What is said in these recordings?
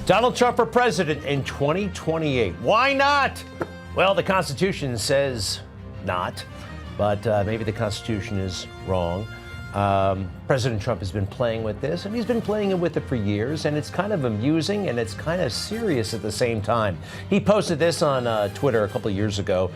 Donald Trump for president in 2028. Why not? Well, the Constitution says not, but maybe the Constitution is wrong. President Trump has been playing with this, and he's been playing with it for years, and it's kind of amusing, and it's kind of serious at the same time. He posted this on Twitter a couple of years ago.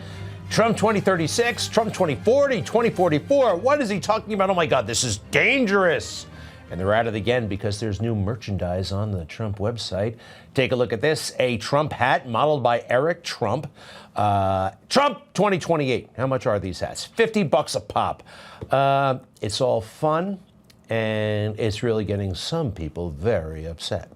Trump 2036, Trump 2040, 2044. What is he talking about? Oh, my God, this is dangerous. And they're at it again because there's new merchandise on the Trump website. Take a look at this. A Trump hat modeled by Eric Trump. Trump 2028. How much are these hats? $50 a pop. It's all fun, and it's really getting some people very upset.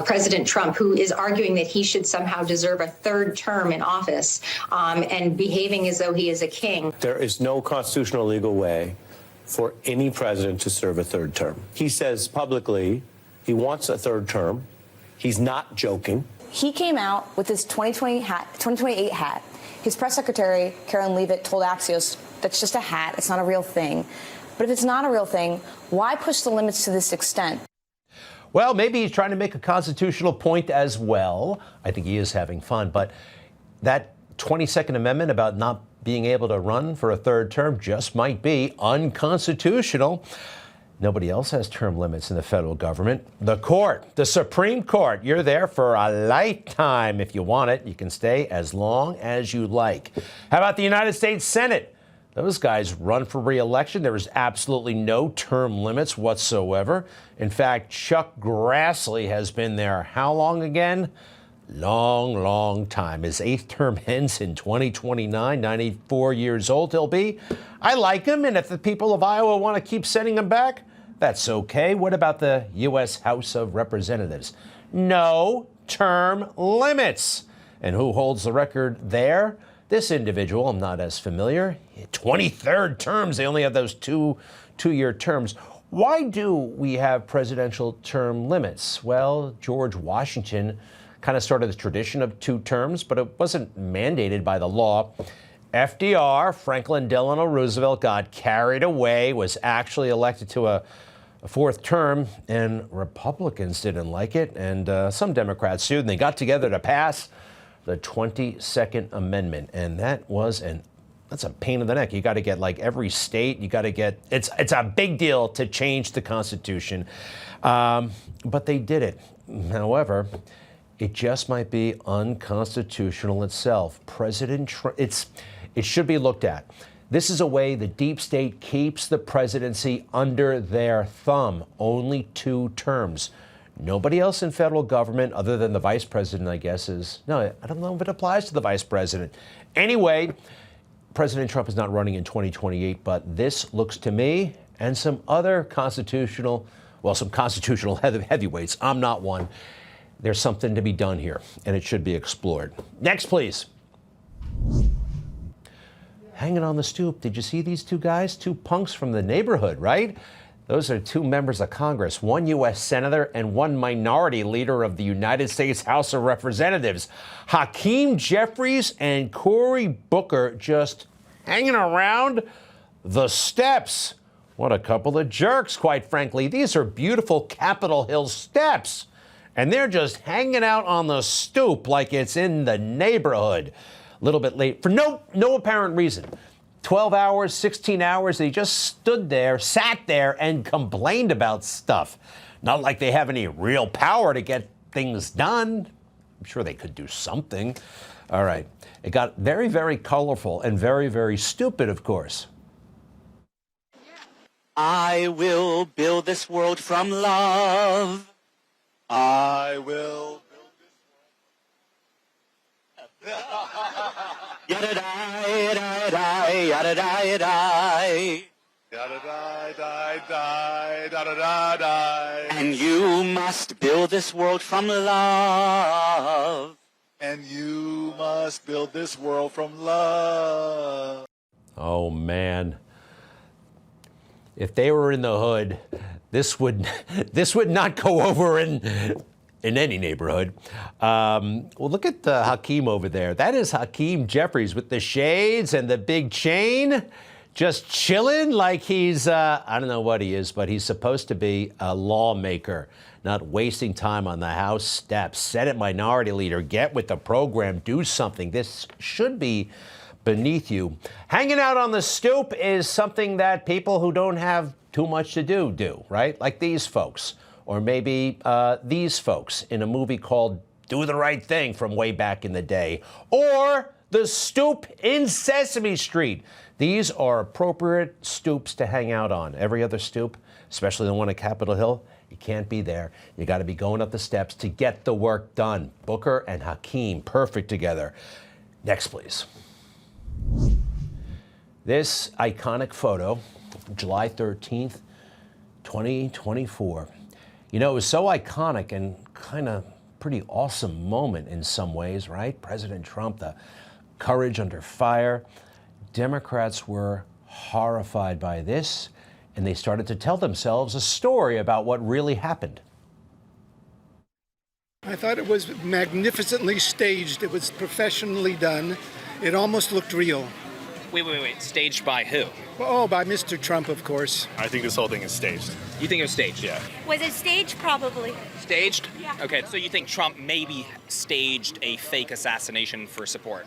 President Trump, who is arguing that he should somehow deserve a third term in office and behaving as though he is a king. There is no constitutional legal way for any president to serve a third term. He says publicly he wants a third term. He's not joking. He came out with his 2028 hat. His press secretary, Karen Leavitt, told Axios that's just a hat. It's not a real thing. But if it's not a real thing, why push the limits to this extent? Well, maybe he's trying to make a constitutional point as well. I think he is having fun. But that 22nd Amendment about not being able to run for a third term just might be unconstitutional. Nobody else has term limits in the federal government. The court, the Supreme Court, you're there for a lifetime. If you want it, you can stay as long as you like. How about the United States Senate? Those guys run for re-election. There is absolutely no term limits whatsoever. In fact, Chuck Grassley has been there how long again? Long time. His 8th term ends in 2029, 94 years old he'll be. I like him, and if the people of Iowa want to keep sending him back, that's okay. What about the U.S. House of Representatives? No term limits. And who holds the record there? This individual, I'm not as familiar. 23rd terms, they only have those two-year terms. Why do we have presidential term limits? Well, George Washington kind of started the tradition of 2 terms, but it wasn't mandated by the law. FDR, Franklin Delano Roosevelt, got carried away, was actually elected to a 4th term, and Republicans didn't like it, and some Democrats sued, and they got together to pass the 22nd Amendment, and that's a pain in the neck. You got to get like every state. You got to get it's a big deal to change the Constitution, but they did it. However, it just might be unconstitutional itself. President Trump, it should be looked at. This is a way the deep state keeps the presidency under their thumb. Only 2 terms. Nobody else in federal government, other than the vice president, I guess, no, I don't know if it applies to the vice president. Anyway, President Trump is not running in 2028, but this looks to me, and some constitutional heavyweights, I'm not one, there's something to be done here, and it should be explored. Next, please. Hanging on the stoop. Did you see these 2 guys? 2 punks from the neighborhood, right? Those are 2 members of Congress, 1 U.S. Senator and 1 minority leader of the United States House of Representatives. Hakeem Jeffries and Cory Booker just hanging around the steps. What a couple of jerks, quite frankly. These are beautiful Capitol Hill steps. And they're just hanging out on the stoop like it's in the neighborhood. A little bit late for no apparent reason. 12 hours, 16 hours, they just stood there, sat there, and complained about stuff. Not like they have any real power to get things done. I'm sure they could do something. All right. It got very, very colorful and very, very stupid, of course. I will build this world from love. I will build this world. Yada die, die, die, yada die, die. Yada die, die, die, yada die, die. And you must build this world from love. And you must build this world from love. Oh, man. If they were in the hood, this would not go over in any neighborhood. Well, look at Hakeem over there. That is Hakeem Jeffries with the shades and the big chain. just chilling like he's, I don't know what he is, but he's supposed to be a lawmaker, not wasting time on the House steps. Senate Minority Leader, get with the program, do something. This should be beneath you. Hanging out on the stoop is something that people who don't have too much to do, right? Like these folks, or maybe these folks in a movie called Do the Right Thing from way back in the day, or the stoop in Sesame Street. These are appropriate stoops to hang out on. Every other stoop, especially the one at Capitol Hill, you can't be there. You got to be going up the steps to get the work done. Booker and Hakeem, perfect together. Next, please. This iconic photo, July 13th, 2024. You know, it was so iconic and kind of pretty awesome moment in some ways, right? President Trump, the courage under fire. Democrats were horrified by this, and they started to tell themselves a story about what really happened. I thought it was magnificently staged. It was professionally done. It almost looked real. Wait. Staged by who? Oh, by Mr. Trump, of course. I think this whole thing is staged. You think it was staged? Yeah. Was it staged? Probably. Staged? Yeah. Okay, so you think Trump maybe staged a fake assassination for support?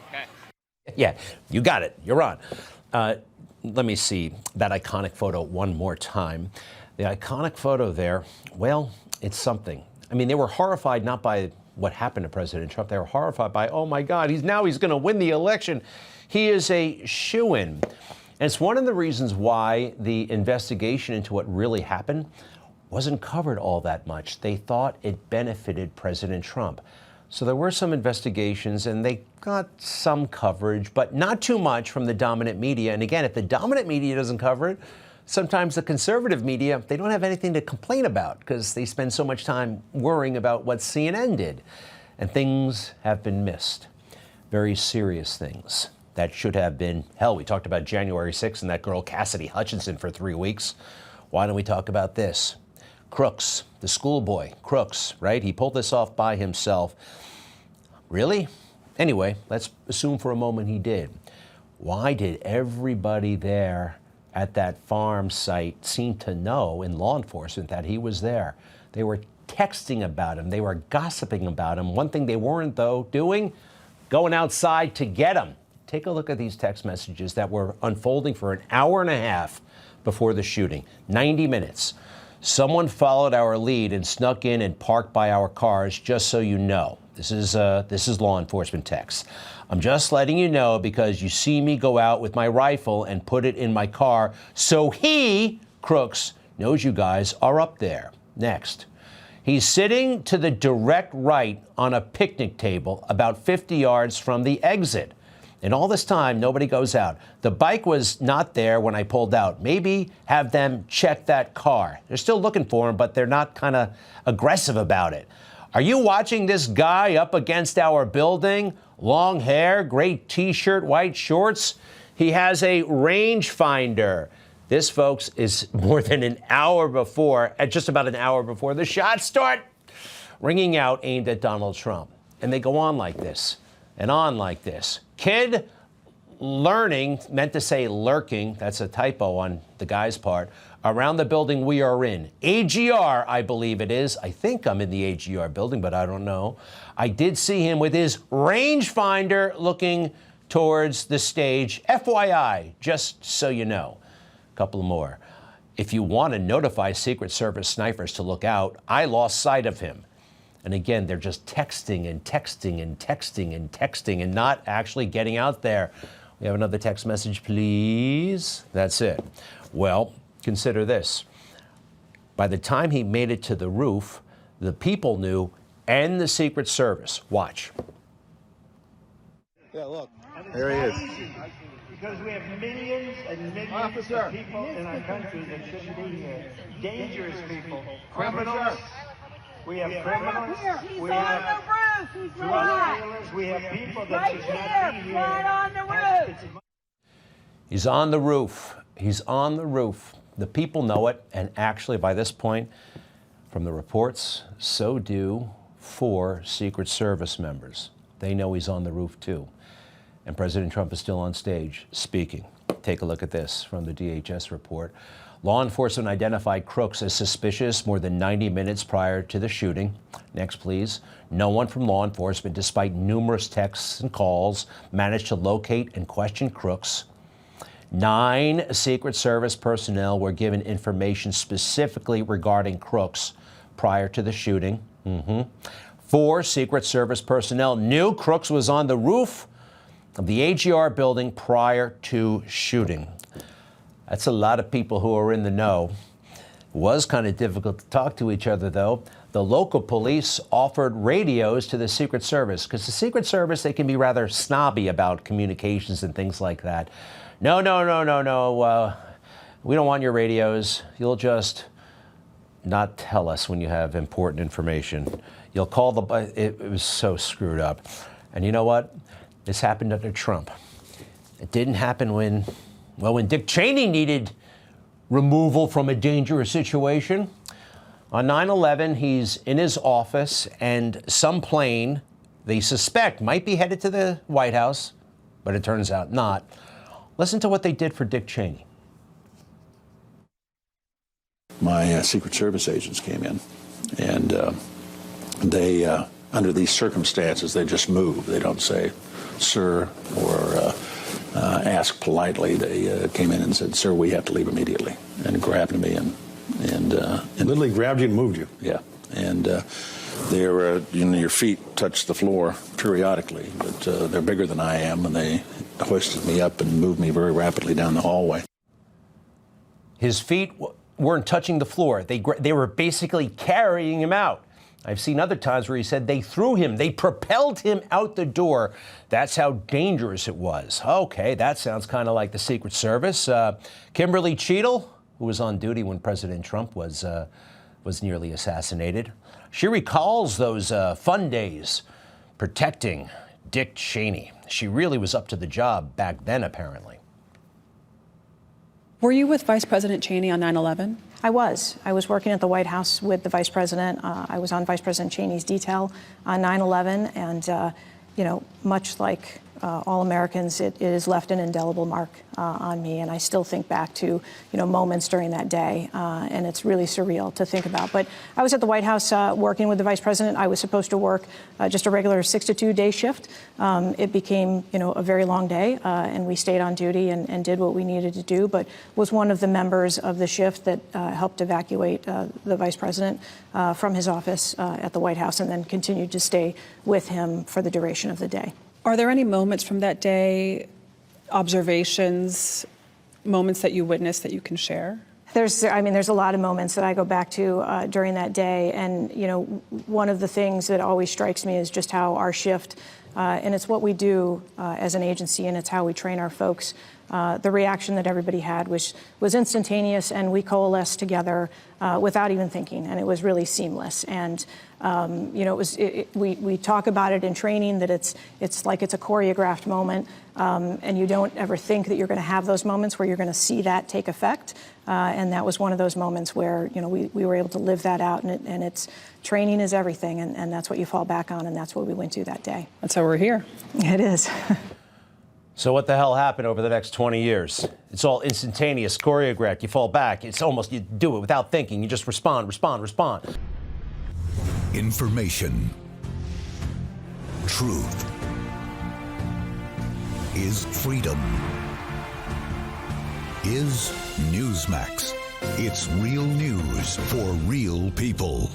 Okay. Yeah, you got it. You're on. Let me see that iconic photo one more time. The iconic photo there, well, it's something. I mean, they were horrified not by what happened to President Trump. They were horrified by, oh my God, he's going to win the election. He is a shoo-in. And it's one of the reasons why the investigation into what really happened wasn't covered all that much. They thought it benefited President Trump. So there were some investigations and they got some coverage, but not too much from the dominant media. And again, if the dominant media doesn't cover it, sometimes the conservative media, they don't have anything to complain about because they spend so much time worrying about what CNN did. And things have been missed. Very serious things that should have been, hell, we talked about January 6th and that girl Cassidy Hutchinson for 3 weeks. Why don't we talk about this? Crooks, the schoolboy, Crooks, right? He pulled this off by himself. Really? Anyway, let's assume for a moment he did. Why did everybody there at that farm site seem to know in law enforcement that he was there? They were texting about him. They were gossiping about him. One thing they weren't, though, doing, going outside to get him. Take a look at these text messages that were unfolding for an hour and a half before the shooting, 90 minutes. Someone followed our lead and snuck in and parked by our cars, just so you know. This is law enforcement text. I'm just letting you know because you see me go out with my rifle and put it in my car, so he, Crooks, knows you guys are up there. Next. He's sitting to the direct right on a picnic table about 50 yards from the exit. And all this time, nobody goes out. The bike was not there when I pulled out. Maybe have them check that car. They're still looking for him, but they're not kind of aggressive about it. Are you watching this guy up against our building? Long hair, gray T-shirt, white shorts. He has a rangefinder. This, folks, is more than an hour before, just about an hour before the shots start ringing out aimed at Donald Trump. And they go on like this and on like this. Kid learning, meant to say lurking, that's a typo on the guy's part, around the building we are in. AGR, I believe it is. I think I'm in the AGR building, but I don't know. I did see him with his rangefinder looking towards the stage. FYI, just so you know. A couple more. If you want to notify Secret Service snipers to look out, I lost sight of him. And again, they're just texting and texting and texting and texting and not actually getting out there. We have another text message, please. That's it. Well, consider this. By the time he made it to the roof, the people knew and the Secret Service. Watch. Yeah, look. There he is. Because we have millions and millions of people in our country that shouldn't be here. Dangerous people. Criminals. We have criminals. We have drug dealers. We have people that should not be here. Right on the roof. He's on the roof. He's on the roof. The people know it, and actually by this point, from the reports, so do 4 Secret Service members. They know he's on the roof too. And President Trump is still on stage speaking. Take a look at this from the DHS report. Law enforcement identified crooks as suspicious more than 90 minutes prior to the shooting. Next, please. No one from law enforcement, despite numerous texts and calls, managed to locate and question crooks. 9 Secret Service personnel were given information specifically regarding crooks prior to the shooting. 4 Secret Service personnel knew Crooks was on the roof of the AGR building prior to shooting. That's a lot of people who are in the know. It was kind of difficult to talk to each other, though. The local police offered radios to the Secret Service, because the Secret Service, they can be rather snobby about communications and things like that. No, we don't want your radios. You'll just not tell us when you have important information. You'll call the... It was so screwed up. And you know what? This happened under Trump. It didn't happen when Dick Cheney needed removal from a dangerous situation. On 9/11, he's in his office, and some plane they suspect might be headed to the White House, but it turns out not. Listen to what they did for Dick Cheney. My Secret Service agents came in, and they, under these circumstances, they just move. They don't say, sir, or ask politely. They came in and said, sir, we have to leave immediately, and grabbed me and literally grabbed you and moved you. Yeah, and your feet touch the floor periodically, but they're bigger than I am, and they hoisted me up and moved me very rapidly down the hallway. His feet weren't touching the floor. They were basically carrying him out. I've seen other times where he said they threw him, they propelled him out the door. That's how dangerous it was. Okay, that sounds kind of like the Secret Service. Kimberly Cheadle, who was on duty when President Trump was nearly assassinated, she recalls those fun days protecting Dick Cheney. She really was up to the job back then, apparently. Were you with Vice President Cheney on 9/11? I was working at the White House with the Vice President. I was on Vice President Cheney's detail on 9/11, and much like all Americans, it has left an indelible mark on me, and I still think back to moments during that day, and it's really surreal to think about. But I was at the White House working with the Vice President. I was supposed to work just a regular 6 to 2 day shift. It became a very long day, and we stayed on duty and did what we needed to do, but was one of the members of the shift that helped evacuate the Vice President from his office at the White House, and then continued to stay with him for the duration of the day. Are there any moments from that day, observations, moments that you witnessed that you can share? There's a lot of moments that I go back to during that day, and one of the things that always strikes me is just how our shift, and it's what we do as an agency, and it's how we train our folks. The reaction that everybody had was instantaneous, and we coalesced together without even thinking, and it was really seamless. And we talk about it in training that it's like it's a choreographed moment, and you don't ever think that you're going to have those moments where you're going to see that take effect. And that was one of those moments where we were able to live that out, and it's training is everything, and that's what you fall back on, and that's what we went through that day. That's how we're here. It is. So what the hell happened over the next 20 years? It's all instantaneous, choreographed. You fall back. It's almost, you do it without thinking. You just respond. Information. Truth. Is freedom. Is Newsmax. It's real news for real people.